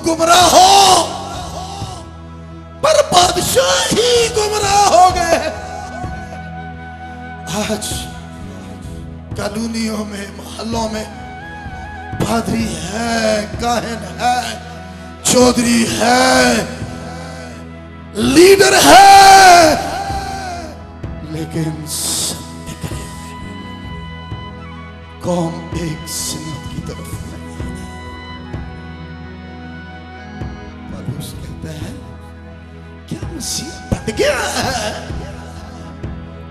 गुमराह हो, पर बादशाह ही गुमराह हो गए। आज कॉलोनियों में, मोहल्लों में पादरी है, काहिन है, चौधरी है, लीडर है, लेकिन सब बिखरे हुए। कौम एक सिमत की तरफ नहीं है। पौलुस कहते हैं क्या मसीह बढ़ गया है?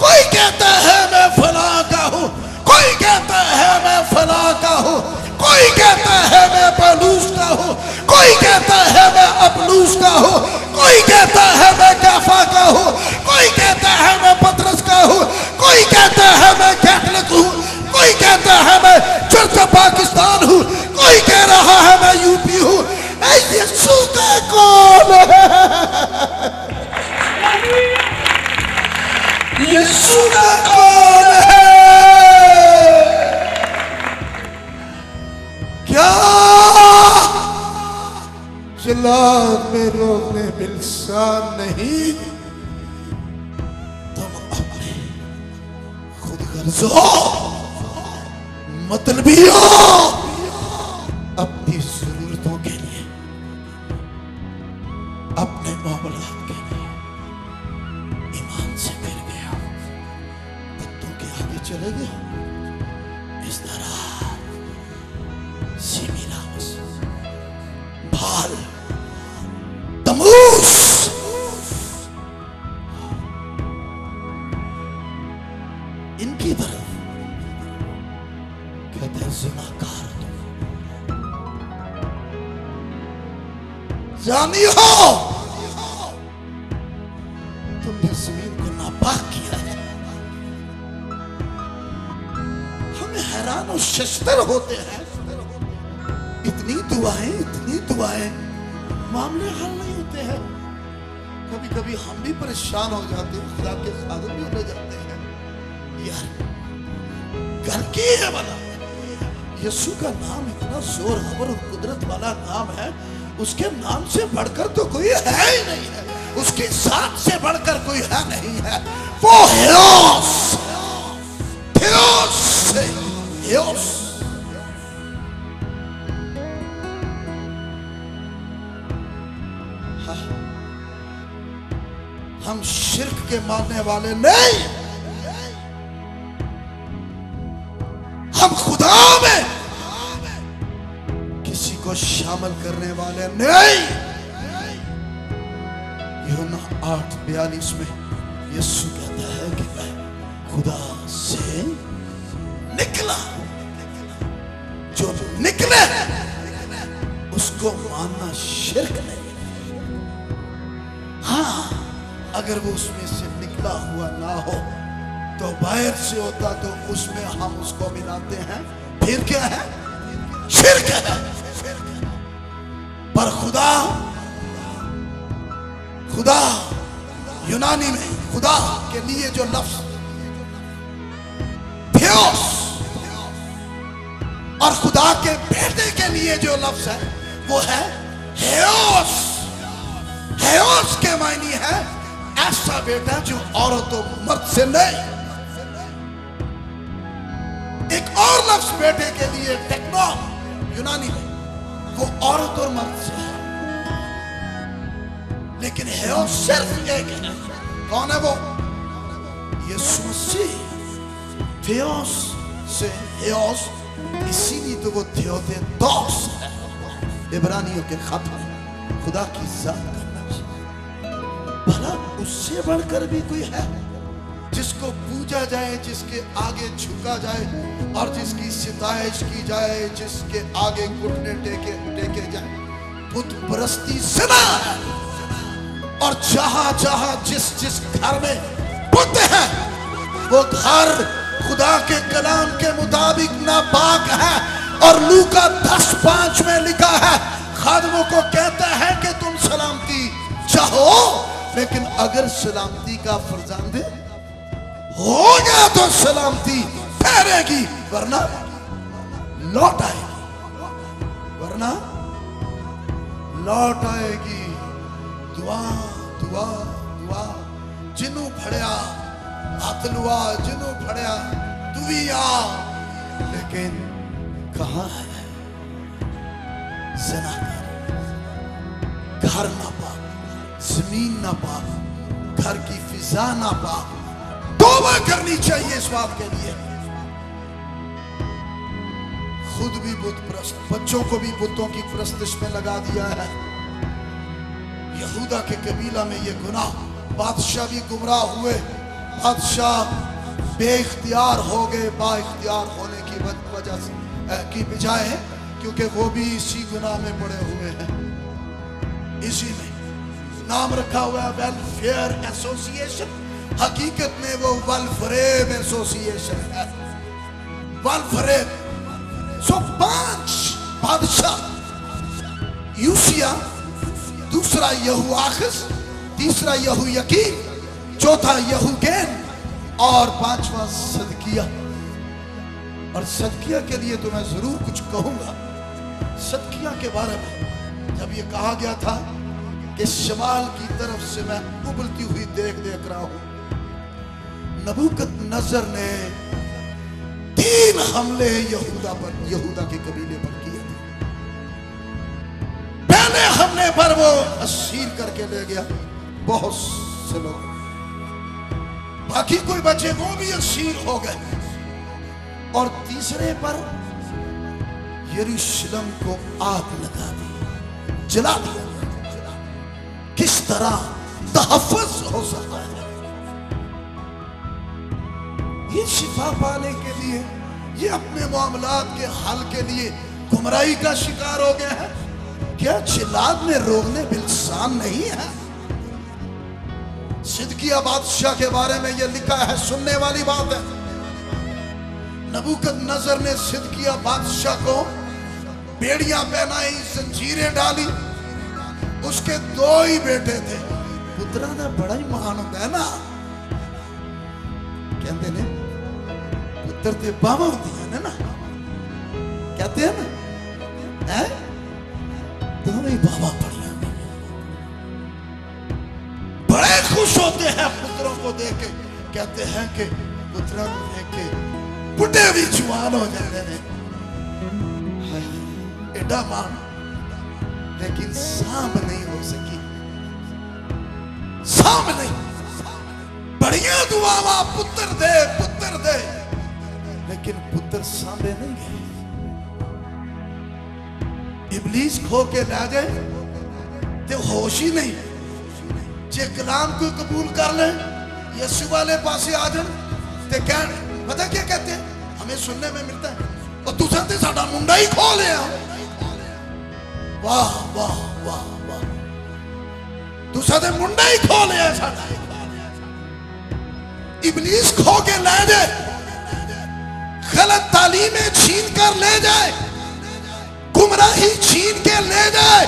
कोई कहता है मैं फला का हूं, कोई कहता है मैं फला का हूं, कोई कहता है मैं पौलुस का हूं, कोई कहता है मैं अपुल्लोस का हूं, कोई कहता है मैं कैफा का हूं, कोई कहता है मैं पतरस का हूं, कोई कहता है मैं कैथलिक हूं, कोई कहता है मैं चर्च ऑफ पाकिस्तान हूं, कोई कह रहा है मैं यूपी हूं। यीशु का कौन है? यीशु का कौन है? क्या जिलाद में रोकने बिल्सान नहीं, तुम अपने खुद गर्जो मतलबियों अपनी जरूरतों के लिए, अपने मामलात के लिए ईमान से फिर गया, पत्तों के आगे चले गए। इस तरह सिमिरामस, भाल, तमूस, इनकी तरफ कहते हैं ज़िनाकार तुम, जानी हो तुमने जमीन को नापाक किया है। हम हैरान और शर्मसार होते हैं, इतनी दुआएं मामले हल नहीं होते हैं। कभी कभी हम भी परेशान हो जाते हैं, खुदा के खादिम भी हो जाते हैं, यार घर की है वाला। यीशु का नाम इतना जोर हवर और कुदरत वाला नाम है, उसके नाम से बढ़कर तो कोई है ही नहीं है, उसकी जात से बढ़कर कोई है नहीं है। वो थियोस हम शिर्क के मानने वाले नहीं, हम खुदा में किसी को शामिल करने वाले नहीं। यूहन्ना 8:42 में यीशु कहता है कि मैं खुदा से निकला, जो निकले उसको मानना शिर्क नहीं। हाँ, अगर वो उसमें से निकला हुआ ना हो तो बाहर से होता तो उसमें हम उसको मिलाते हैं, फिर क्या है? शिर्क है। पर खुदा यूनानी में खुदा के लिए जो लफ्ज थियोस और खुदा के बेटे के लिए जो लफ्ज है वो है हेओस। हेओस के मायने है ऐसा बेटा जो औरत और मर्द से नहीं। एक और लफ्ज बेटे के लिए टेक्नो यूनानी में, वो औरत और मर्द से है, लेकिन हेओस सिर्फ एक है। कौन है वो? यीशु मसीह। थियोस से हेओस, इसीलिए तो वो थियोतेदोस है। इब्रानियों के खत में खुदा की जात भला उससे बढ़कर भी कोई है जिसको पूजा जाए, जिसके आगे झुका जाए और जिसकी सिताइश की जाए, जिसके आगे घुटने टेके जाए? बुत परस्ती ज़िना है। और जहां जहां जिस घर में बुत है वो घर खुदा के कलाम के मुताबिक नापाक है। और लूका 10:5 में लिखा है, खादिमों को कहता है कि तुम सलामती चाहो, लेकिन अगर सलामती का फर्जंद हो गया तो सलामती ठहरेगी, वरना लौट आएगी, वरना लौट आएगी। दुआ दुआ दुआ जिन्हों फड़िया हथ लुआ, जिन्हों फड़िया तू भी आ, लेकिन कहाँ है ज़नाकार? घर ना पाक, जमीन ना पाक, घर की फिजा ना पाक। तौबा करनी चाहिए इस बात के लिए। खुद भी बुत परस्त, बच्चों को भी बुतों की परस्तिश में लगा दिया है। यहूदा के कबीला में ये गुनाह, बादशाह भी गुमराह हुए, बादशाह बेइख्तियार हो गए, बाइख्तियार होने की वजह से की बजाय, क्योंकि वो भी इसी गुनाह में पड़े हुए हैं। इसी में नाम रखा हुआ है वेलफेयर एसोसिएशन, हकीकत में वो वेलफेयर एसोसिएशन है। वेलफेयर। सो 5 बादशाह, यूसिया, दूसरा यहोआखज, तीसरा यहोयाकीम, चौथा यहोगैन और 5वां सदकिया। और सदकिया के लिए तो मैं जरूर कुछ कहूंगा। सदकिया के बारे में जब ये कहा गया था कि शमाल की तरफ से मैं उबलती हुई देख रहा हूं, नबूकदनेस्सर ने 3 हमले यहूदा पर, यहूदा के कबीले पर किए थे। पहले हमले पर वो असीर करके ले गया बहुत से लोग, बाकी कोई बचे वो भी असीर हो गए। और तीसरे पर यरूशलेम को आग लगा दी, जला दिया। किस तरह तहफ़्फ़ुज़ हो सकता है? ये शिफा पाने के लिए, ये अपने मामलात के हल के लिए गुमराही का शिकार हो गया है। क्या जिलाद में रोकने बिल्सान नहीं है? सिदकिया बादशाह के बारे में यह लिखा है, सुनने वाली बात है। नबूकदनेस्सर ने सिदकिया बादशाह को बेड़ियां पहनाई, जंजीरें डाली। उसके 2 ही बेटे थे। पुत्रा ने बड़ा ही महान होता है ना, कहते ने पुत्र ते बाबा होती है ना, कहते हैं ना, है दोनों ही बाबा बढ़िया। बड़े खुश होते हैं पुत्रों को देख के, कहते हैं कि पुत्रों को देख के बुढ़े भी जवान हो जाते हैं। एडा मान, लेकिन सांभ नहीं हो सकी, सांभ नहीं। बढ़िया दुआवा पुत्र दे, पुत्र दे, लेकिन पुत्र सांभे नहीं गए। इब्लीस खो के ला जाए तो होश ही नहीं। जे कलाम को कबूल कर ले, यीशु वाले पासे आ जाए तो कह, पता क्या कहते हैं? हमें सुनने में मिलता है, और तुसा ते साडा मुंडा ही खो लिया। वाह वाह वाह वाह, तुसा ते मुंडा ही खो लिया साडा। इब्लीस खो के ले जाए, गलत तालीमें छीन कर ले जाए, गुमराही छीन के ले जाए,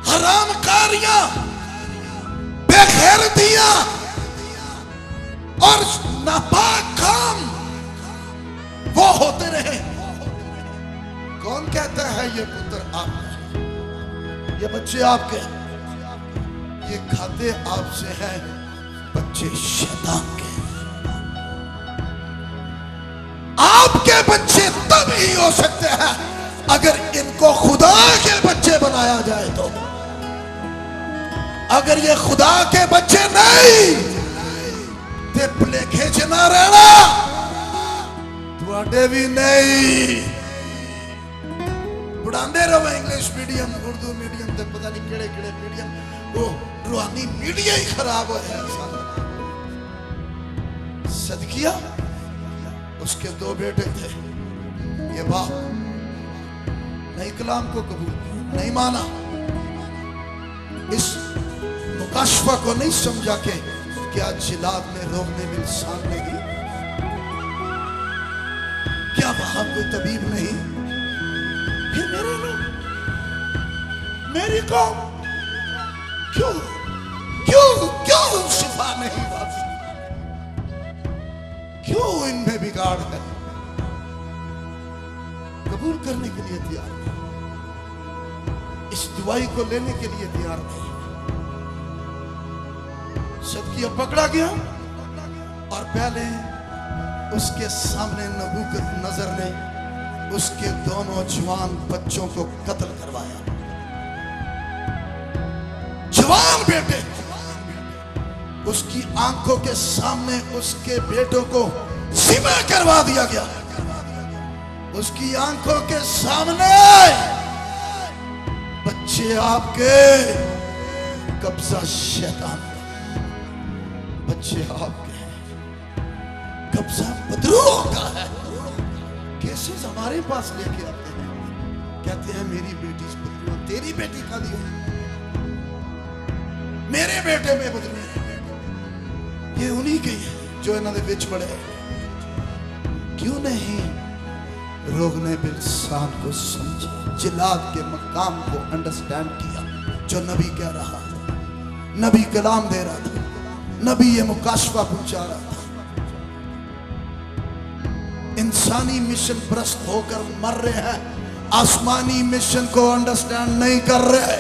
हराम कारियां, बेगैरतियां और नापाक काम वो होते रहे। कौन कहता है ये पुत्र आपका, ये बच्चे आपके? ये खाते आपसे हैं, बच्चे शैतान के। आपके बच्चे तब ही हो सकते हैं अगर इनको खुदा के बच्चे बनाया जाए तो। अगर ये खुदा के बच्चे नहीं ते भुलेखे च ना रहना, तुहाडे भी नहीं। पढ़ाते रहो इंग्लिश मीडियम, उर्दू मीडियम, ते पता नहीं केड़े केड़े मीडियम, वो रूहानी मीडिया ही खराब हो है। सदकिया, उसके 2 बेटे थे। ये बाप नहीं कलाम को कबूल नहीं माना, इस मुकाशफा को नहीं समझा के क्या जिलाद में रोकने में सामने की, क्या वहां कोई तबीब नहीं? फिर मेरे लोग, मेरी कौम क्यों क्यों क्यों शिफा नहीं बात? क्यों इनमें बिगाड़ है? कबूल करने के लिए तैयार। इस दुआई को लेने के लिए तैयार नहीं। सदकिया पकड़ा गया और पहले उसके सामने नबूकदनेस्सर ने उसके दोनों जवान बच्चों को कत्ल करवाया। जवान बेटे, उसकी आंखों के सामने उसके बेटों को ज़िबा करवा दिया गया। उसकी आंखों के सामने बच्चे आपके कब्जा शैतान का, बच्चे आपके कब्जा बदरूह का है। केसेस हमारे पास लेके आते हैं, कहते हैं मेरी बेटी बदरू, तेरी बेटी का दियो, मेरे बेटे में बदरू। ये उन्हीं के जो इन्होंने बिच पड़े। क्यों नहीं रोगने बिलसान को समझे, जिलाद के मकाम को अंडरस्टैंड किया जो नबी कह रहा था, नबी कलाम दे रहा था, नबी ये मुकाशफा पहुंचा रहा था। इंसानी मिशन प्रस्त होकर मर रहे हैं, आसमानी मिशन को अंडरस्टैंड नहीं कर रहे।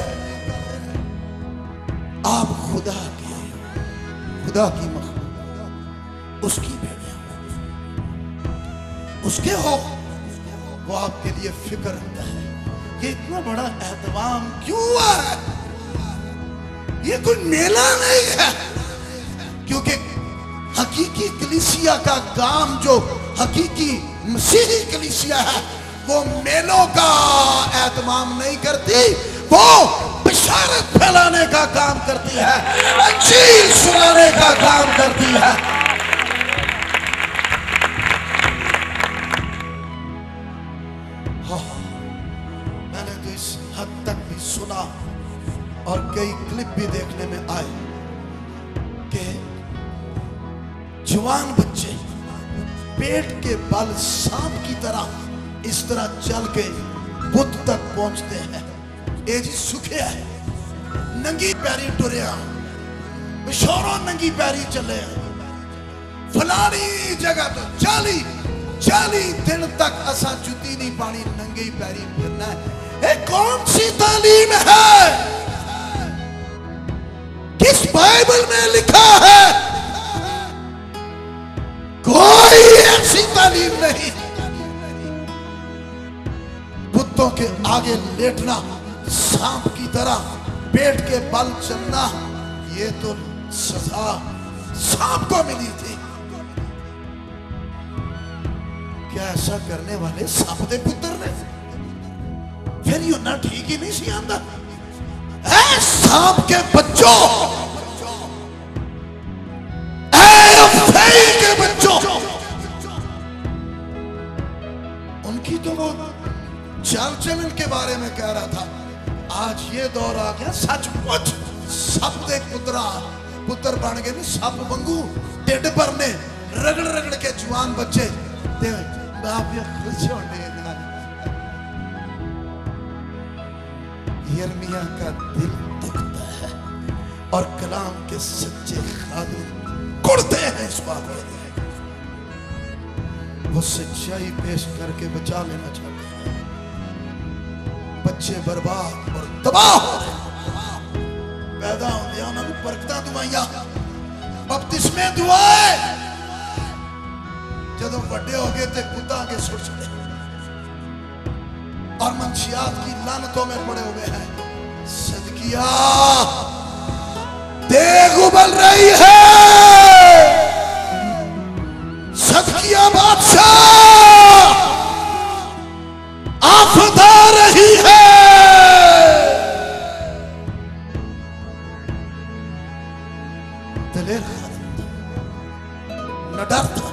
आप खुदा की मखलूक, उसकी बेटियां, उसके हो, वो आपके लिए फिक्र रखता है। ये इतना बड़ा एहतमाम क्यों हुआ है? ये कोई मेला नहीं है, क्योंकि हकीकी कलीसिया का काम, जो हकीकी मसीही कलीसिया है, वो मेलों का एहतमाम नहीं करती, वो बिशारत फैलाने का काम करती है, अंजील सुनाने का काम करती है। हाँ, मैंने तो इस हद तक भी सुना और कई क्लिप भी देखने में आए कि जवान बच्चे पेट के बल सांप की तरह इस तरह चल के बुद्ध तक पहुंचते हैं। ए जी सुखिया है, नंगी पैरी टुरिया, बिशोरों नंगी पैरी चले, फलानी जगह तो 40 दिन तक असा जुती नहीं पानी, नंगी पैरी फिरना है। कौन सी तालीम है? किस बाइबल में लिखा है? कोई ऐसी तालीम नहीं। बुतों के आगे लेटना, सांप की तरह पेट के बल चलना, ये तो सजा सांप को मिली थी। क्या ऐसा करने वाले सांप दे पुत्र ने? फिर यू ना ठीक ही नहीं सी आंदा। ऐ सांप के बच्चों, के बच्चों, उनकी तो वो चाल चलन के बारे में कह रहा था। आज ये दौर आ गया, सचमुच सब दे पुत्र बन गए, सब वांगू ढिड पर ने रगड़ रगड़ के जवान बच्चे ते बाप या खुश होने। यिर्मयाह का दिल दुखता है और कलाम के सच्चे खादिम कुड़ते हैं इस बात के लिए। वो सच्चाई पेश करके बचा लेना चाहते हैं। बच्चे बर्बाद और तबाह हो रहे, पैदा होंगे उन्होंने बरकतां दुआइयां, बपतिस्मे दुआए, जदों वड्डे हो गए थे कुत्ता के सुट चढ़े और मंशियात की लानतों में पड़े हुए हैं। सदकिया देग उबल रही है, सदकिया बादशाह आफत आ रही है। दलेर न डर था,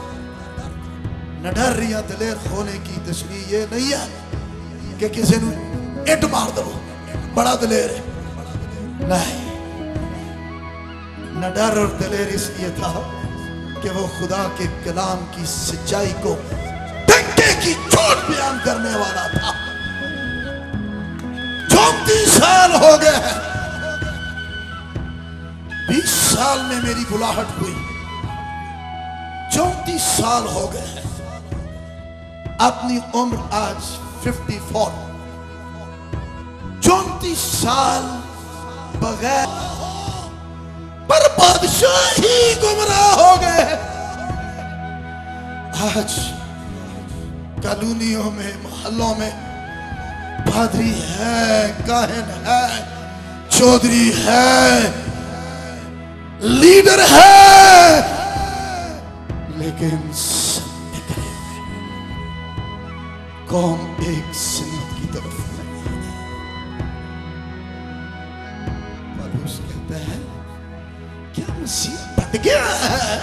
न डर रिया। दलेर होने की तशरीह ये नहीं है कि किसी ने इट मार दो, बड़ा दलेर है, नहीं। न डर और दलेर इसलिए था कि वो खुदा के कलाम की सच्चाई को डंके की चोट बयान करने वाला था। 34 साल हो गए हैं, 20 साल में मेरी बुलाहट हुई, 34 साल हो गए हैं। अपनी उम्र आज 54, 34 35 साल बगैर, पर बादशाह ही गुमराह हो गए। आज कॉलोनियों में, मोहल्लों में पादरी है, काहिन है, चौधरी है, लीडर है, लेकिन सब बिखरे हुए, कौम एक सुन्नत की तरफ नहीं है। पौलुस कहता है क्या मसीह बट गया है?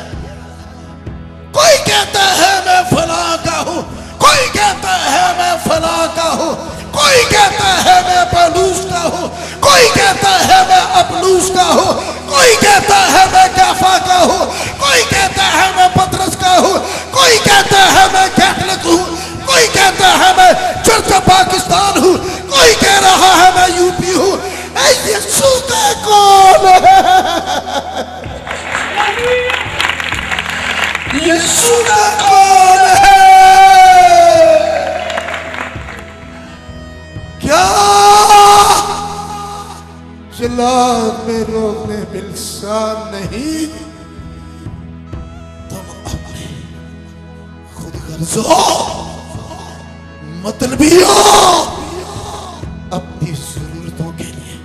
कोई कहता है मैं फला का हूं, कोई कहता है मैं फला का हूं, कोई कहता है मैं पौलुस का हूं, कोई कहता है मैं अपुल्लोस का हूं, कोई कहता है मैं कैफा का हूं, कोई कहता है मैं पतरस का हूं, कोई कहता है मैं कैथलिक हूं, कोई कहता है मैं चर्च ऑफ पाकिस्तान हूं, कोई कह रहा है मैं यूपी हूं। यीशु का कौन है? यीशु का कौन है? क्या जिलाद में रोकने बिल्सान नहीं, तुम अपने खुद गर्जों मतलबियों अपनी जरूरतों के लिए,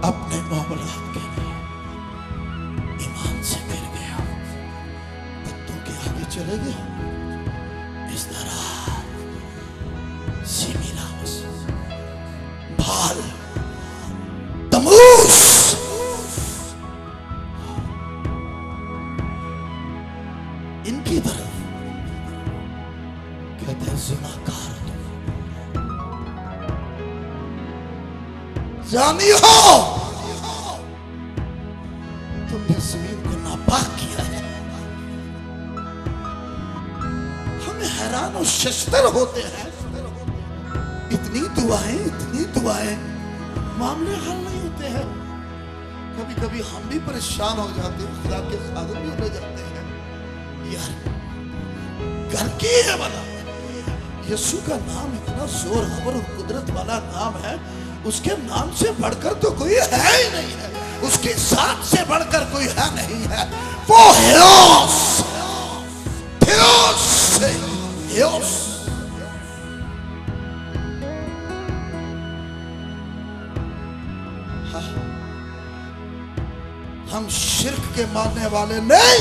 अपने मामलात के लिए ईमान से गिर गया, कुत्तों के आगे चले गए। इस तरह सिमिलास, भाल, तमूस, इनकी तरफ कहते हैं ज़िनाकार जानी हो, तुमने ज़मीन को नापाक किया है। हम हैरान और शर्मसार होते हैं, इतनी दुआएं मामले हल नहीं होते हैं। कभी कभी हम भी परेशान हो जाते हैं, खुदा के खादिम भी हो जाते हैं, यार घर की है वाला। यीशु का नाम इतना जोर हवर और कुदरत वाला नाम है, उसके नाम से बढ़कर तो कोई है ही नहीं है, उसके साथ से बढ़कर कोई है नहीं है। वो हेयोस, हेयोस, हेयोस। हम शिर्क के मानने वाले नहीं,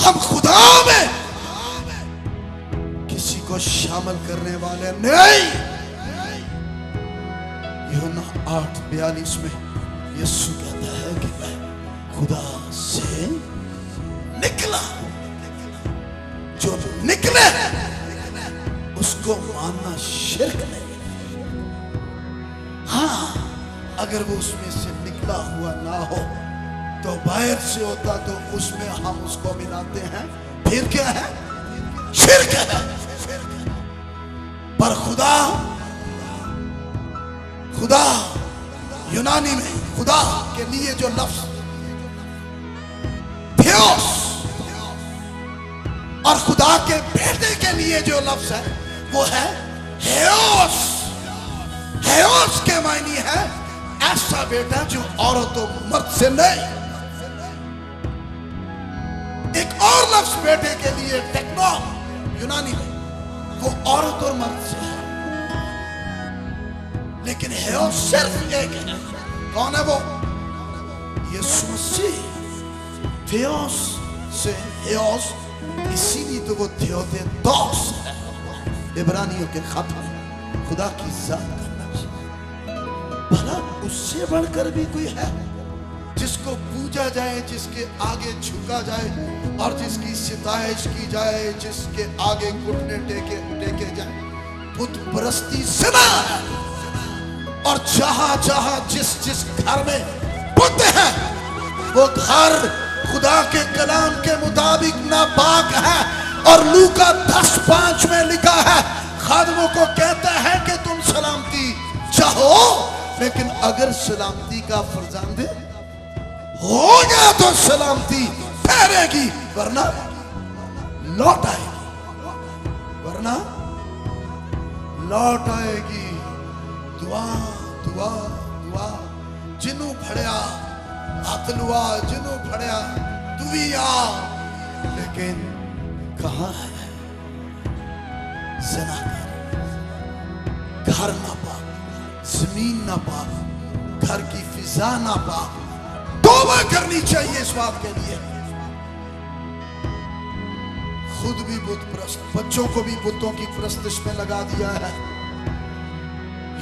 हम खुदा में किसी को शामिल करने वाले नहीं। यूहन्ना 8:42 में यीशु कहता है कि मैं खुदा से निकला, जो निकले उसको मानना शिर्क नहीं। हाँ, अगर वो उसमें से निकला हुआ ना हो तो बाहर से होता तो उसमें हम उसको मिलाते हैं, फिर क्या है? शिर्क है। पर खुदा यूनानी में खुदा के लिए जो लफ्ज थियोस और खुदा के बेटे के लिए जो लफ्ज है वो है हेयोस। हेयोस के मायने है ऐसा बेटा जो औरत और मर्द से नहीं। एक और लफ्ज बेटे के लिए टेक्नो यूनानी में, वो औरत और मर्द से है, लेकिन हेयोस सिर्फ एक है। कौन है वो? यीशु मसीह। थियोस से हेयोस, इसीलिए तो वो थियोतेदोस है। इब्रानियों के खत में खुदा की जात का नक्श, भला उससे बढ़कर भी कोई है जिसको पूजा जाए, जिसके आगे झुका जाए और जिसकी सिताइश की जाए, जिसके आगे घुटने टेके जाए? बुत परस्ती ज़िना है। और जहां जहां जिस घर में बुत है वो घर खुदा के कलाम के मुताबिक नापाक है। और लूका 10:5 में लिखा है, खादिमों को कहता है कि तुम सलामती चाहो, लेकिन अगर सलामती का फर्जंद होगा तो सलामती ठहरेगी, वरना लौट आएगी, वरना लौट आएगी। दुआ दुआ दुआ जिन्हों फड़िया हथ लुआ, जिन्हों फड़िया तू भी आ, लेकिन कहां है ज़िना कर, घर ना पाक, जमीन ना पाक, घर की फिजा ना पाक। तौबा करनी चाहिए इस बात के लिए। खुद भी बुत प्रस्त, बच्चों को भी बुतों की प्रस्तिश में लगा दिया है।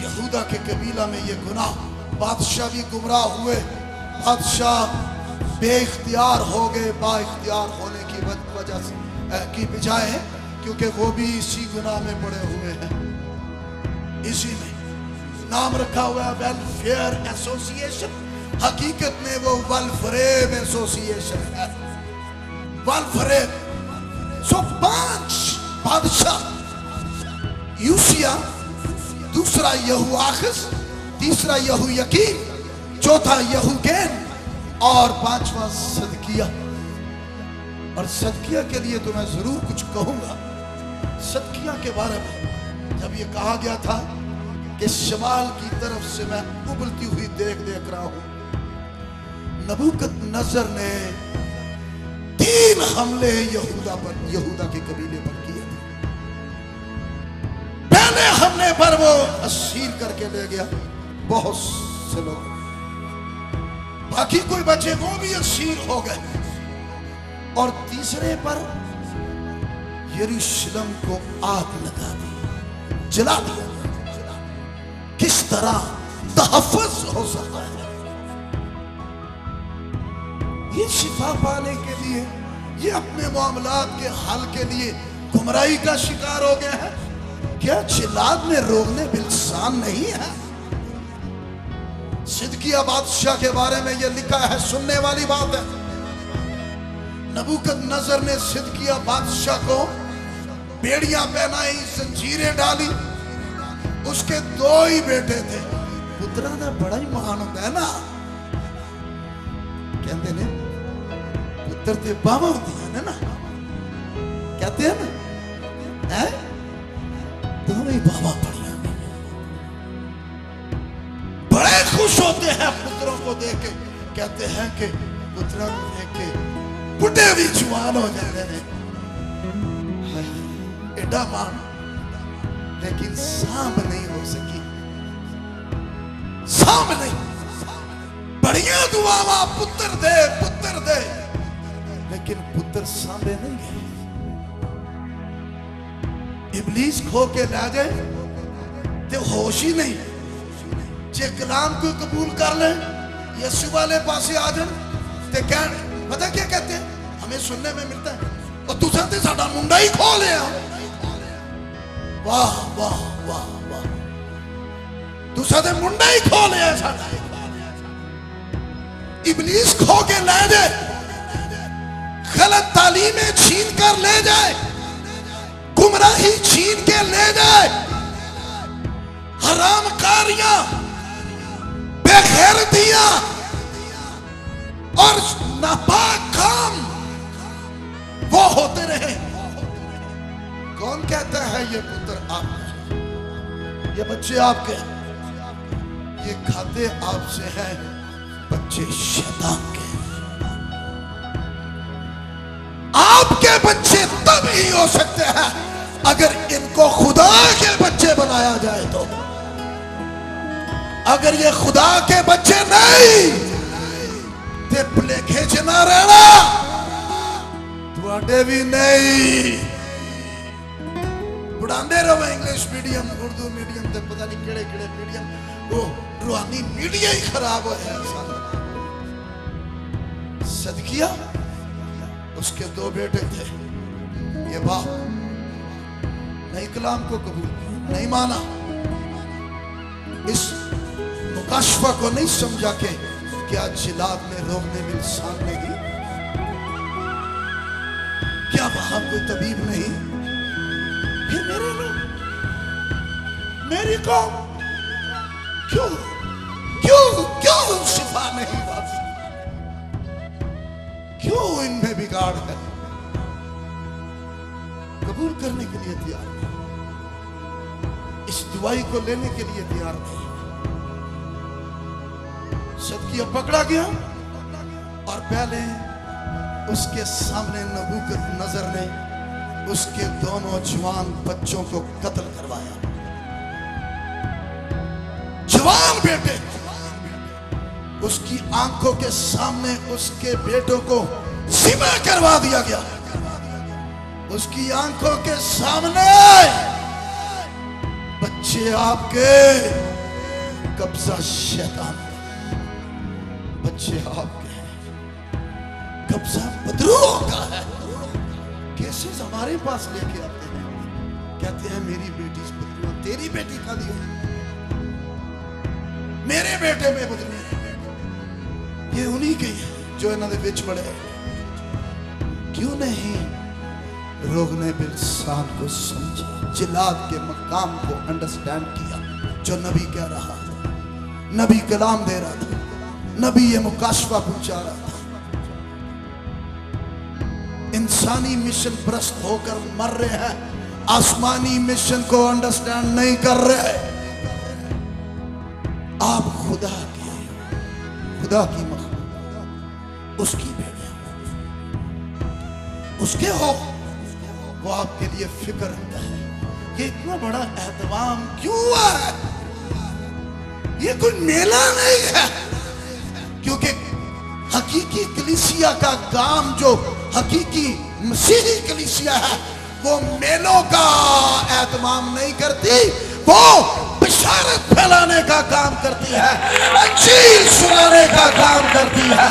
यहूदा के कबीला में ये गुनाह, बादशाह भी गुमराह हुए, बादशाह बेइख्तियार हो गए, बाइख्तियार होने की वजह से की बजाय, क्योंकि वो भी इसी गुनाह में पड़े हुए हैं। इसी में नाम रखा हुआ है वेलफेयर एसोसिएशन, हकीकत में वो वेलफेयर एसोसिएशन है। वेलफेयर। सो 5 बादशाह, यूसिया, दूसरा यहोआखिस, तीसरा यहोयाकीम, चौथा यहूगैन और 5वां सदकिया। और सदकिया के लिए तो मैं जरूर कुछ कहूंगा। सदकिया के बारे में जब ये कहा गया था कि शमाल की तरफ से मैं उबलती हुई देख रहा हूं, नबूकदनेस्सर ने 3 हमले यहूदा के कबीले पर किए थे। पहले हमले पर वो असीर करके ले गया बहुत से लोग, बाकी कोई बचे वो भी असीर हो गए। और तीसरे पर यरूशलेम को आग लगा दी, जला दिया। किस तरह तहफ़्फ़ुज़ हो सकता है? ये शिफा पाने के लिए, ये अपने मामलात के हल के लिए गुमराही का शिकार हो गया है। क्या जिलाद में रोकने बिल्सान नहीं है? सिदकिया बादशाह के बारे में यह लिखा है, सुनने वाली बात है। नबूकदनेस्सर ने सिदकिया बादशाह को बेड़ियां पहनाई, जंजीरें डाली। उसके 2 ही बेटे थे। पुत्रा दा बड़ा ही महान होता है ना, कहते ने पुत्र ते बावा होती है ना, कहते हैं ना, है दोनों ही बाबा बढ़िया। बड़े खुश होते हैं पुत्रों को देख के, कहते हैं कि पुत्रों को देख के बुढ़े भी जवान हो जाते हैं। एडा मान, लेकिन सांप नहीं हो सकी, सांप नहीं। बढ़िया दुआवा पुत्र दे, लेकिन पुत्र सांभे नहीं गए। इब्लीस खो के ला जाए तो होश ही नहीं। जे कलाम को कबूल कर ले, यीशु वाले पासे आ जाए तो क्या पता क्या कहते हैं? हमें सुनने में मिलता है, और तुसा ते साडा मुंडा ही खो लिया। वाह वाह वाह वाह, तुसा ते मुंडा ही खो लिया साडा। इब्लीस खो के ले जाए, गलत तालीमें छीन कर ले जाए, गुमराही छीन के ले जाए, हराम कारियां, बेगैरतियां और नापाक काम वो होते रहे। कौन कहता है ये पुत्र आपका, ये बच्चे आपके, ये खाते आपसे हैं, बच्चे शैतान के। आपके बच्चे तब ही हो सकते हैं अगर इनको खुदा के बच्चे बनाया जाए तो। अगर ये खुदा के बच्चे नहीं ते भुलेखे च ना रहना, तुहाडे भी नहीं। पढ़ाते रहो इंग्लिश मीडियम, उर्दू मीडियम, ते पता नहीं केड़े केड़े मीडियम, वो रूहानी मीडिया ही खराब हो है। सदकिया, उसके 2 बेटे थे। ये बाप नहीं कलाम को कबूल नहीं माना, इस मुकाशफा को नहीं समझा के क्या जिलाद में रोकने में इंसान नहीं, क्या वहां कोई तबीब नहीं? फिर मेरे लोग, मेरी कौम क्यों क्यों क्यों शिफा नहीं बात? क्यों इनमें बिगाड़ है? कबूल करने के लिए तैयार। इस दुआई को लेने के लिए तैयार नहीं। सदकिया पकड़ा गया और पहले उसके सामने नबूकदनजर ने उसके दोनों जवान बच्चों को कत्ल करवाया। जवान बेटे, उसकी आंखों के सामने उसके बेटों को ज़िबा करवा दिया गया। उसकी आंखों के सामने बच्चे आपके कब्जा शैतान, बच्चे आपके कब्जा बदरूह का है। केसेस हमारे पास लेके आते हैं, कहते हैं मेरी बेटी से बदरूह, तेरी बेटी का दियो, मेरे बेटे में बदरूह। ये उन्हीं के जो इन्होंने बिच पड़े। क्यों नहीं रोगने बिलसान को समझा, जिलाद के मकाम को अंडरस्टैंड किया जो नबी कह रहा था, नबी कलाम दे रहा था, नबी ये मुकाशफा पहुंचा रहा था। इंसानी मिशन परस्त होकर मर रहे हैं, आसमानी मिशन को अंडरस्टैंड नहीं कर रहे। आप खुदा की मखलूक, उसकी बेटियां, उसके हो, वो आपके लिए फिक्र रखता है। ये इतना बड़ा एहतमाम क्यों हुआ है? ये कोई मेला नहीं है, क्योंकि हकीकी कलीसिया का काम, जो हकीकी मसीही कलीसिया है, वो मेलों का एहतमाम नहीं करती, वो बिशारत फैलाने का काम करती है, अंजील सुनाने का काम करती है।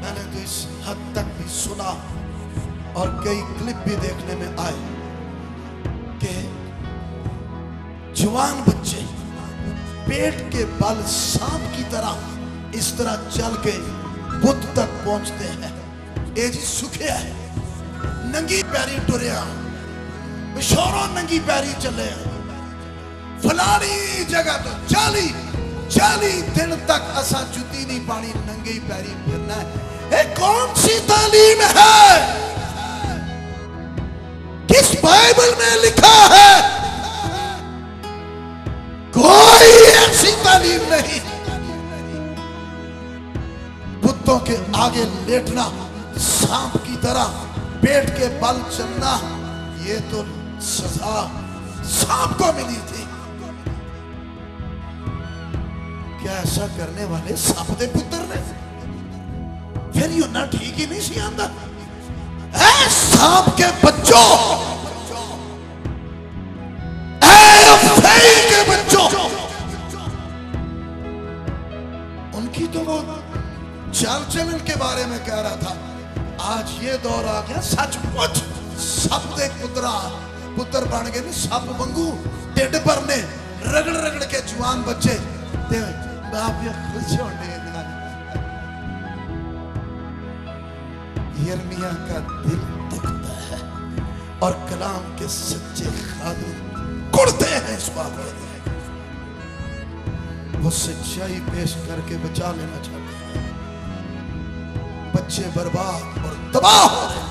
मैंने तो इस हद तक भी सुना और कई क्लिप भी देखने में आए कि जवान बच्चे पेट के बल सांप की तरह इस तरह चल के बुद्ध तक पहुंचते हैं। ए जी सुखे है, नंगी पैरी टुरिया, बिशोरों नंगी पैरी चले, फलानी जगह तो 40 दिन तक असा जुती नहीं पानी, नंगी पैरी फिरना है। ये कौन सी तालीम है? किस बाइबल में लिखा है? कोई ऐसी तालीम नहीं। बुतों के आगे लेटना, सांप की तरह पेट के बल चलना, ये तो सजा सांप को मिली थी। क्या ऐसा करने वाले सांप दे पुत्र ने? फिर यू ना ठीक ही नहीं सी आंदा। ऐ सांप के बच्चों, के बच्चों, उनकी तो वो चाल चलन के बारे में कह रहा था। आज ये दौर आ गया, सचमुच सब दे पुत्र बन गए, सब वांगू ढिड भरने, रगड़ रगड़ के जवान बच्चे ते बाप ये खुश होने। यिर्मयाह का दिल दुखता है और कलाम के सच्चे खादिम कुड़ते हैं इस बात के लिए। वो सच्चाई पेश करके बचा लेना चाहते हैं। बच्चे बर्बाद और तबाह हो रहे हैं।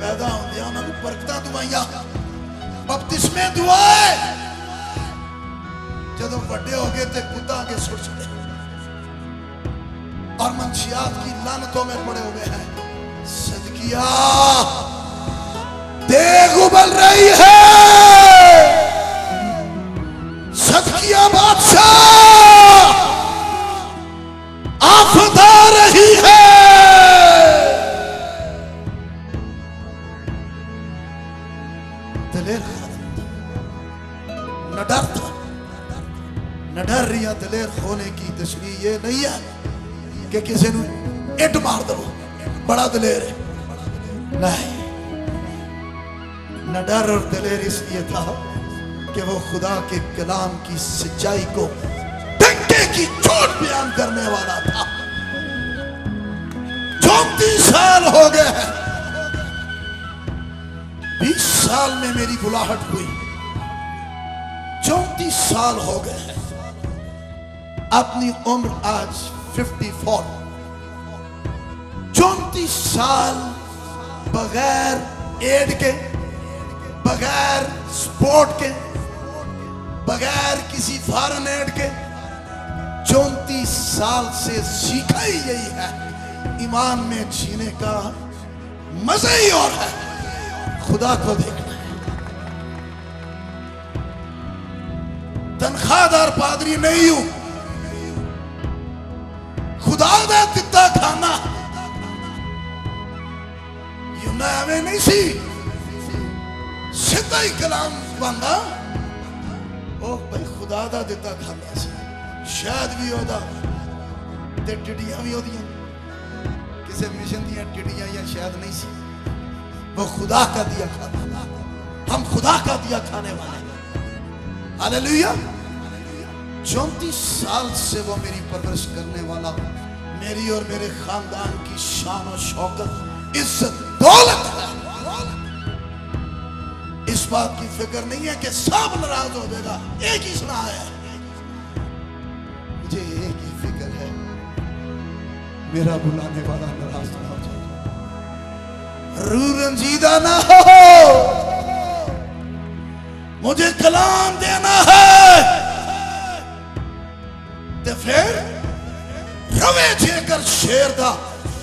पैदा होंदे उन्होंने बरकतां दुआइयां, बपतिस्मे दुआए, जदों वड्डे हो गए थे कुत्ता के सुट छड़े और मंशियात की लानतों में पड़े हुए हैं। सदकिया देग उबल रही है, सदकिया बादशाह आफत आ रही है। दलेर न डर था, न डर रही दलेर होने की तशरीह ये नहीं है कि किसी ने इट मार दो, बड़ा दलेर है। नहीं, न डर और दलेर इसलिए था कि वो खुदा के कलाम की सच्चाई को डंके की चोट बयान करने वाला था। 34 साल हो गए हैं, 20 साल में मेरी बुलाहट हुई, 34 साल हो गए हैं। अपनी उम्र आज 54, 34 साल बगैर एड के, बगैर स्पोर्ट के, बगैर किसी फॉरेन एड के 34 साल से सीखा ही यही है, ईमान में जीने का मजा ही और है, खुदा को देखना है। तनख्वाहदार पादरी नहीं हूं, खुदा दा दिता खाना यूं एवं नहीं सी सीधा ही कलाम बनदा, ओ भाई खुदा दा दिता खाना सी, शायद भी ओदा ते टिड्डियां भी ओदियां, किसी मिशन दियां टिड्डियां या शायद नहीं सी, वो खुदा का दिया खाना, हम खुदा का दिया खाने वाले। हालेलुया। 34 साल से वो मेरी परवरिश करने वाला, मेरी और मेरे खानदान की शान और शौकत, इज्जत, दौलत है। इस बात की फिक्र नहीं है कि सब नाराज हो जाएगा, एक ही सुना है, मुझे एक ही फिक्र है, मेरा बुलाने वाला नाराज ना हो जाए, रूह रंजीदा ना हो, मुझे कलाम देना है ते फिर रवे जेकर शेर दा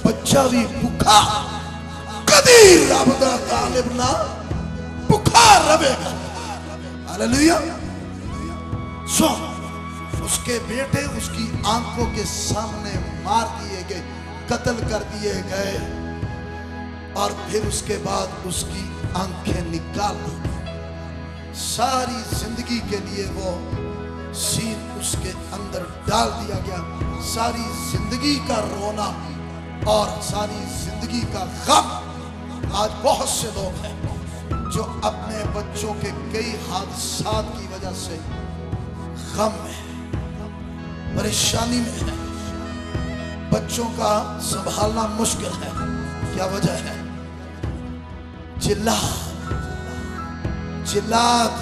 बच्चा भी भुखा, कदी रब दा तालिब ना भुखा रवेगा। हालेलुया। सो उसके बेटे उसकी आंखों के सामने मार दिए गए, कत्ल कर दिए गए, और फिर उसके बाद उसकी आंखें निकाल दी गई। सारी जिंदगी के लिए वो सीन उसके अंदर डाल दिया गया, सारी जिंदगी का रोना और सारी जिंदगी का गम। आज बहुत से लोग हैं जो अपने बच्चों के कई हादसात की वजह से गम में, परेशानी में है, बच्चों का संभालना मुश्किल है। क्या वजह है? जिल्लाद।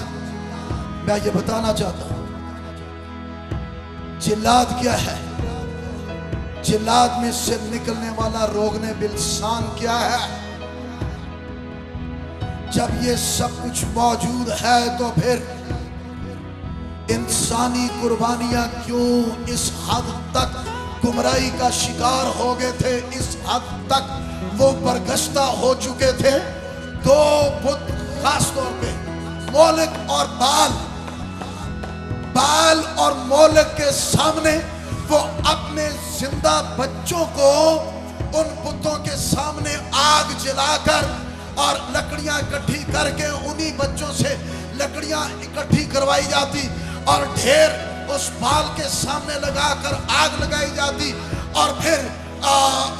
मैं ये बताना चाहता हूं, जिल्लाद क्या है? जिल्लाद में से निकलने वाला रोगने बिलसान क्या है? जब ये सब कुछ मौजूद है तो फिर इंसानी कुर्बानियां क्यों इस हद तक गुमराही का शिकार हो गए थे? इस हद तक वो बरगश्ता हो चुके थे। दो बुत खास तौर पे मोलक और बाल और मोलक के सामने वो अपने जिंदा बच्चों को उन बुतों के सामने आग जलाकर और लकड़ियां इकट्ठी करके उन्हीं बच्चों से लकड़ियां इकट्ठी करवाई जाती और ढेर उस बाल के सामने लगाकर आग लगाई जाती, और फिर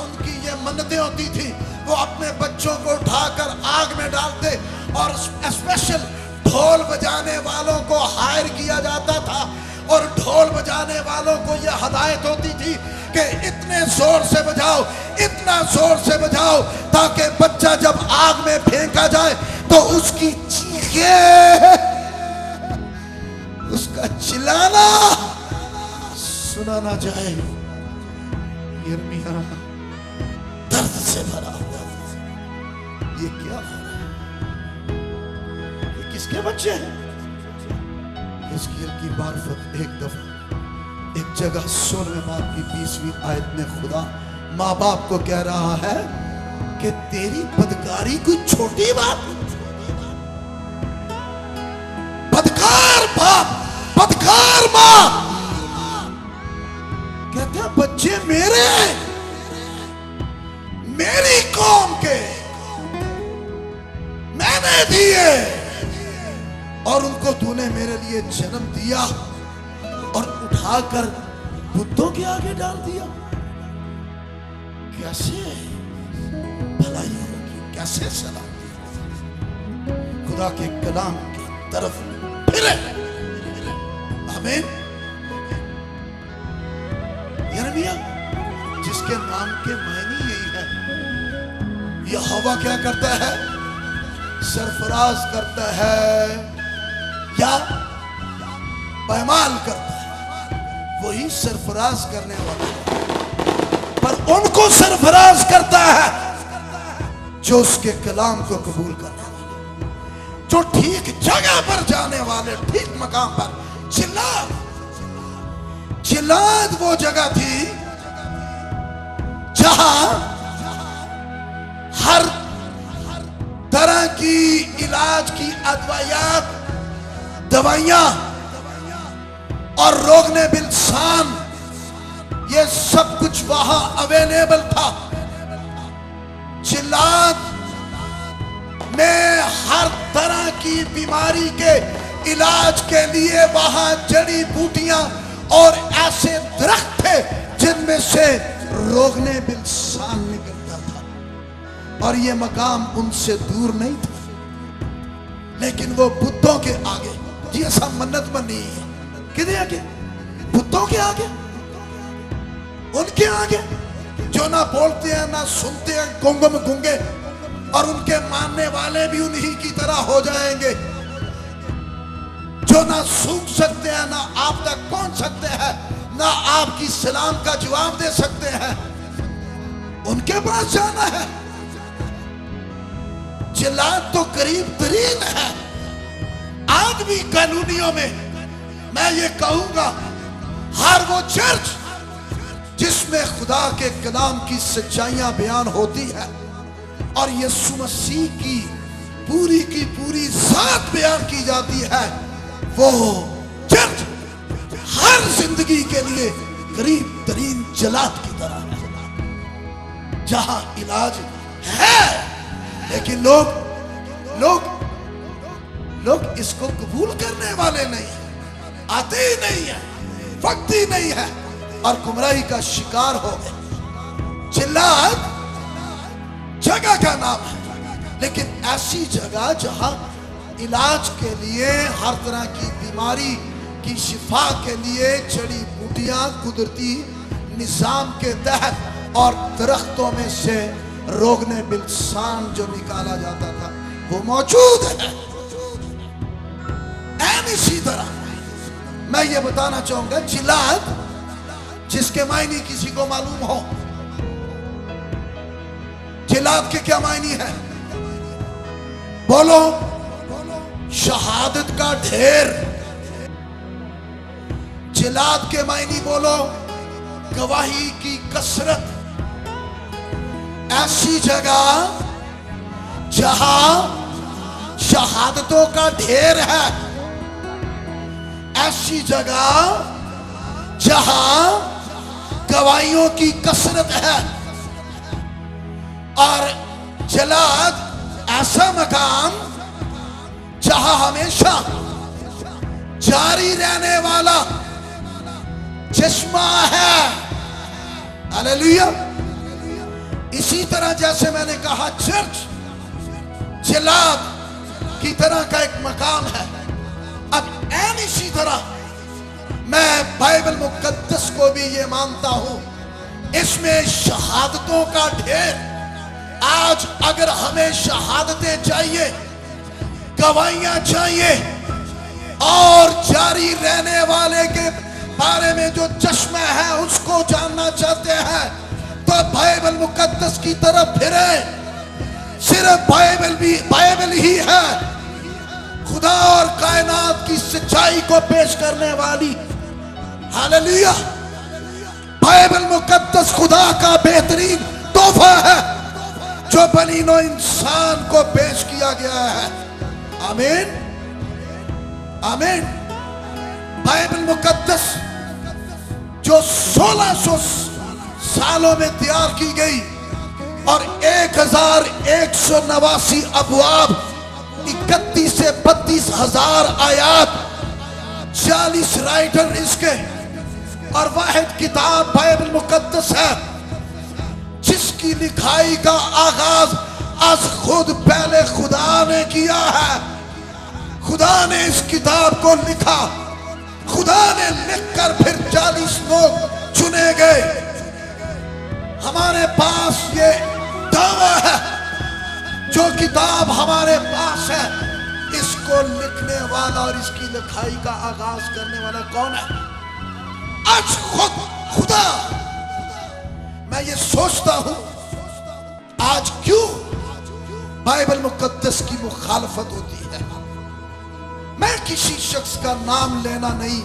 उनकी ये मन्नतें होती थी, वो अपने बच्चों को उठाकर आग में डालते और स्पेशल ढोल बजाने वालों को हायर किया जाता था, और ढोल बजाने वालों को यह हदायत होती थी कि इतने जोर से बजाओ, इतना जोर से बजाओ ताकि बच्चा जब आग में फेंका जाए तो उसकी चीखें, उसका चिल्लाना सुना ना जाए। यिर्मयाह दर्द से भरा हुआ, ये क्या हो रहा है? ये किसके बच्चे हैं? हिजकिय्याह की मार्फत एक दफा एक जगह 16वें बाब की 20वीं आयत में खुदा माँ बाप को कह रहा है कि तेरी बदकारी कोई छोटी बात, बदकार बाप, बदकार माँ, कहते हैं बच्चे मेरे, मेरी कौम के मैंने दिए और उनको तूने मेरे लिए जन्म दिया और उठाकर बुतों के आगे डाल दिया। कैसे भलाई होगी, कैसे सलाम? खुदा के कलाम की तरफ फिरे। आमीन। यिर्मयाह जिसके नाम के मायने यही है, यहोवा क्या करता है? सरफराज करता है या पैमाल करता है, वही सरफराज करने वाला है। पर उनको सरफराज करता है जो उसके कलाम को कबूल करने वाले, जो ठीक जगह पर जाने वाले, ठीक मकाम पर। जिलाद, जिलाद वो जगह थी जहां हर तरह की इलाज की अदवायात, दवाइयां और रोगने बिलसान, ये सब कुछ वहां अवेलेबल था। जिलाद में हर तरह की बीमारी के इलाज के लिए वहां जड़ी बूटियां और ऐसे दरख्त थे जिनमें से रोगने बिलसान निकलता था। और ये मकाम उनसे दूर नहीं था, लेकिन वो बुतों के आगे, जी ऐसा मन्नत बनी है, किधर आगे? बुतों के आगे, उनके आगे जो ना बोलते हैं ना सुनते हैं, गुंगम गुंगे, और उनके मानने वाले भी उन्हीं की तरह हो जाएंगे, जो ना सूख सकते हैं, ना आप तक पहुंच सकते हैं, ना आपकी सलाम का जवाब दे सकते हैं, उनके पास जाना है। जिलाद तो करीब तरीन है। आज भी कॉलोनियों में मैं ये कहूंगा, हर वो चर्च जिसमें खुदा के कलाम की सच्चाइयां बयान होती है और यीशु मसीह की पूरी जात बयान की जाती है, वो चर्च हर जिंदगी के लिए करीब तरीन जिलाद की तरह है, जहां इलाज है, लेकिन लोग इसको कबूल करने वाले नहीं, आते ही नहीं है, वक्त ही नहीं है, और गुमराही का शिकार हो गए। जिलाद जगह का नाम है, लेकिन ऐसी जगह जहां इलाज के लिए, हर तरह की बीमारी की शिफा के लिए जड़ी बूटियां कुदरती निजाम के तहत और दरख्तों में से रोगने बिलसान जो निकाला जाता था वो मौजूद है। इसी तरह मैं ये बताना चाहूंगा, जिलाद जिसके मायने किसी को मालूम हो, जिलाद के क्या मायने है? बोलो। शहादत का ढेर। जिलाद के मायने बोलो, गवाही की कसरत। ऐसी जगह जहां शहादतों का ढेर है, ऐसी जगह जहां गवाहियों की कसरत है। और जिलाद ऐसा मकाम जहां हमेशा जारी रहने वाला चश्मा है। हालेलुया। इसी तरह जैसे मैंने कहा, चर्च जिलाद की तरह का एक मकाम है। अब इसी तरह मैं बाइबल मुकद्दस को भी ये मानता हूं, इसमें शहादतों का ढेर। आज अगर हमें शहादतें चाहिए, गवाहियां चाहिए, और जारी रहने वाले के बारे में जो चश्मा है उसको जानना चाहते हैं, तो बाइबल मुकद्दस की तरफ फिरे। सिर्फ बाइबल ही है खुदा और कायनात की सच्चाई को पेश करने वाली। हालेलुया। बाइबल मुकद्दस खुदा का बेहतरीन तोहफा है जो बनी नौ इंसान को पेश किया गया है। आमीन, आमीन। बाइबल मुकद्दस जो 1600 सालों में तैयार की गई और 1189 अबवाब, 31 से 32 हजार आयात, 40 राइटर इसके, और वाहिद किताब बाइबल मुकद्दस है जिसकी लिखाई का आगाज आज खुद पहले खुदा ने किया है। खुदा ने इस किताब को लिखा, खुदा ने लिखकर फिर 40 लोग चुने गए। हमारे पास ये दावा है, जो किताब हमारे पास है, इसको लिखने वाला और इसकी लिखाई का आगाज करने वाला कौन है? आज खुद खुदा। मैं ये सोचता हूं आज क्यों बाइबल मुकद्दस की मुखालफत होती है। मैं किसी शख्स का नाम लेना नहीं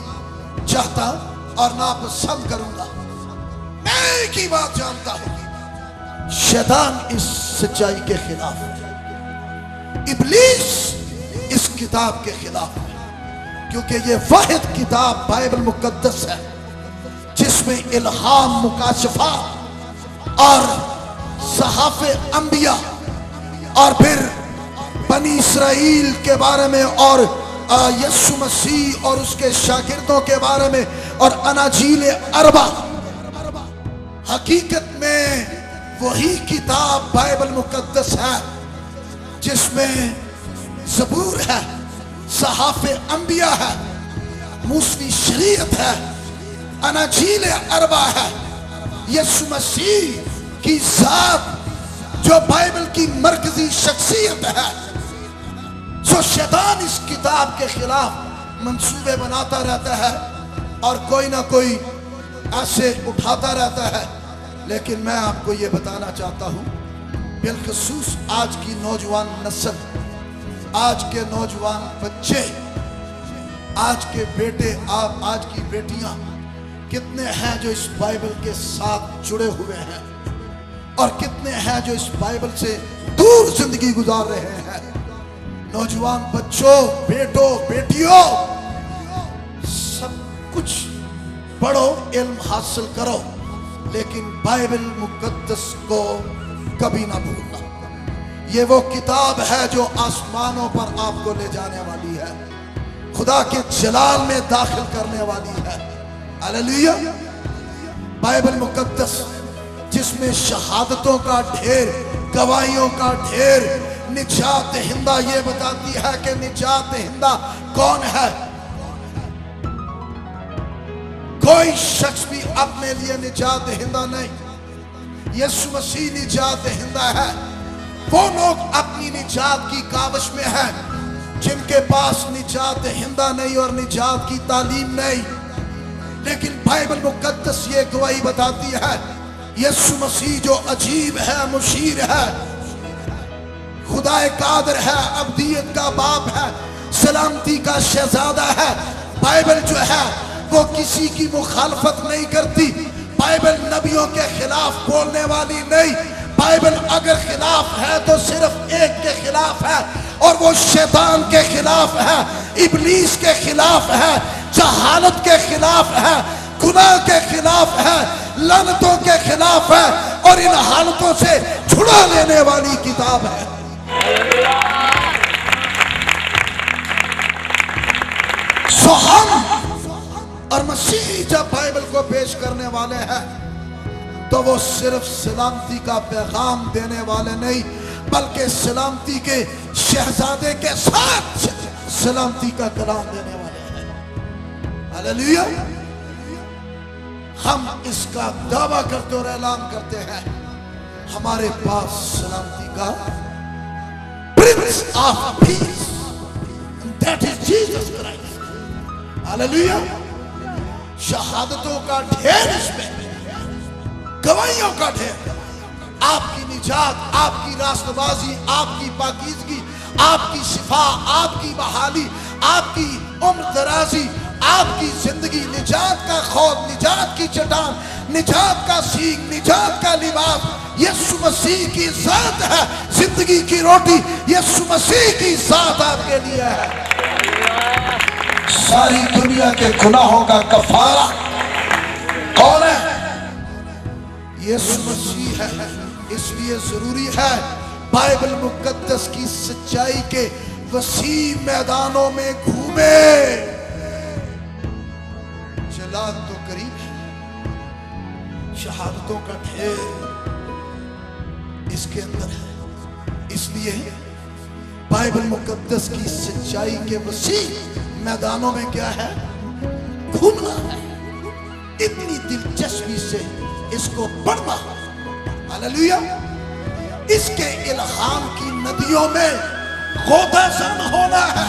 चाहता और ना पसंद करूंगा। मैं एक ही बात जानता हूं, शैतान इस सच्चाई के खिलाफ है, इब्लीस इस किताब के खिलाफ है, क्योंकि ये वाहिद किताब बाइबल मुकद्दस है जिसमें इल्हाम, मुकाशफा और सहाफ़े अंबिया और फिर बनी इसराइल के बारे में और यीशु मसीह और उसके शागिर्दों के बारे में और अनाजील अरबा, हकीकत में वही किताब बाइबल मुकद्दस है जिसमें ज़बूर है, सहाफ़े अंबिया है, मूसवी शरीयत है, अनाजील अरबा है, यीशु मसीह की ज़ात जो बाइबल की मरकजी शख्सियत है। जो शैतान इस किताब के खिलाफ मंसूबे बनाता रहता है और कोई ना कोई ऐसे उठाता रहता है, लेकिन मैं आपको ये बताना चाहता हूँ, बिलखसूस आज की नौजवान नस्ल, आज के नौजवान बच्चे, आज के बेटे, आज की बेटियां कितने हैं जो इस बाइबल के साथ जुड़े हुए हैं और कितने हैं जो इस बाइबल से दूर जिंदगी गुजार रहे हैं। नौजवान बच्चों, बेटों, बेटियों, सब कुछ पढ़ो, इल्म हासिल करो, लेकिन बाइबल मुकद्दस को कभी ना भूलना। ये वो किताब है जो आसमानों पर आपको ले जाने वाली है, खुदा के जलाल में दाखिल करने वाली है। हालेलुया। बाइबल मुकद्दस जिसमें शहादतों का ढेर, गवाहियों का ढेर, निजात दहिंदा ये बताती है कि निजात दहिंदा कौन है। कोई शख्स भी अपने लिए निजात दहिंदा नहीं, यीशु मसीह निजात दहिंदा है। वो लोग अपनी निजात की काविश में हैं जिनके पास निजात दहिंदा नहीं और निजात की तालीम नहीं, लेकिन बाइबल मुकद्दस ये गवाही बताती है, यीशु मसीह जो अजीब है, मुशीर है, खुदाए कादिर है, अब्दियत का बाप है, सलामती का शहजादा है। बाइबल जो है वो किसी की मुखालफत नहीं करती। बाइबल नबियों के खिलाफ बोलने वाली नहीं। बाइबल अगर खिलाफ है तो सिर्फ एक के खिलाफ है और वो शैतान के खिलाफ है, इब्लीस के खिलाफ है, जहालत के खिलाफ है, गुनाह के खिलाफ है, लानतों के खिलाफ है और इन हालतों से छुड़ा लेने वाली किताब है। सो हम और मसीह जब बाइबल को पेश करने वाले हैं तो वो सिर्फ सलामती का पैगाम देने वाले नहीं, बल्कि सलामती के शहजादे के साथ सलामती का कलाम देने वाले हैं। हालेलुया। हम इसका दावा करते और ऐलान करते हैं, हमारे पास सलामती का prince of peace, that is Jesus Christ. Hallelujah. शहादतों का ढेर इसमें, गवाहियों का ढेर, आपकी निजात, आपकी रास्तबाजी, आपकी पाकीज़गी, आपकी शिफा, आपकी बहाली, आपकी उम्र दराजी, आपकी जिंदगी, निजात का खौफ, निजात की चट्टान, निजात का सीख, निजात का लिबास यीशु मसीह की जात है। जिंदगी की रोटी यीशु मसीह की जात आपके लिए है। सारी दुनिया के गुनाहों का कफारा कौन है? यीशु मसीह है। इसलिए जरूरी है बाइबल मुकद्दस की सच्चाई के वसी मैदानों में घूमे। जलाल तो करीब है, शहादतों का ढेर इसके अंदर है। इसलिए बाइबल मुकद्दस की सच्चाई के वसी मैदानों में क्या है? घूमना है। इतनी दिलचस्पी से इसको पढ़ना। हालेलुया। इसके इल्हाम की नदियों में गोताखोर होना है।